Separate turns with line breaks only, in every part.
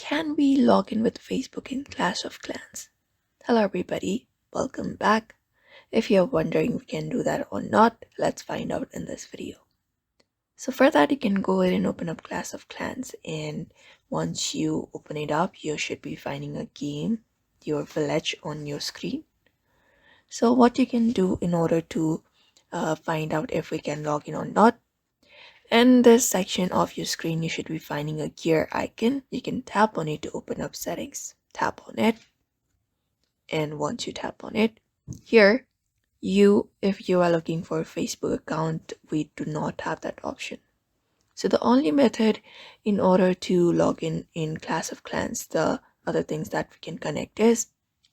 Can we log in with Facebook in Clash of Clans? Hello everybody, welcome back. If you're wondering if we can do that or not, let's find out in this video. So for that, you can go ahead and open up Clash of Clans, and once you open it up, you should be finding a game, your village on your screen. So what you can do in order to find out if we can log in or not, in this section of your screen, you should be finding a gear icon. You can tap on it to open up settings. Tap on it. And once you tap on it, here, if you are looking for a Facebook account, we do not have that option. So the only method in order to log in Clash of Clans, the other things that we can connect is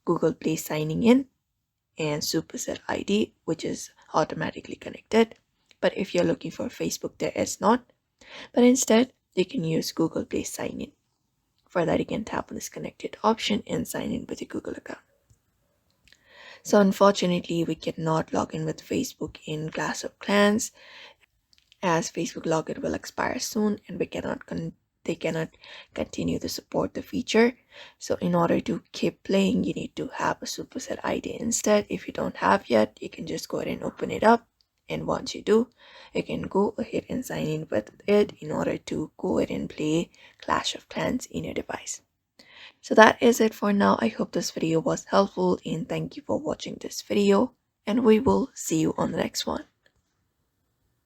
Google Play signing in and Supercell ID, which is automatically connected. But if you're looking for Facebook, there is not. But instead, you can use Google Play sign in. For that, you can tap on this connected option and sign in with your Google account. So unfortunately, we cannot log in with Facebook in Clash of Clans, as Facebook login will expire soon and they cannot continue to support the feature. So in order to keep playing, you need to have a Supercell ID instead. If you don't have yet, you can just go ahead and open it up. And once you do, you can go ahead and sign in with it in order to go ahead and play Clash of Clans in your device. So that is it for now. I hope this video was helpful and thank you for watching this video, and we will see you on the next one.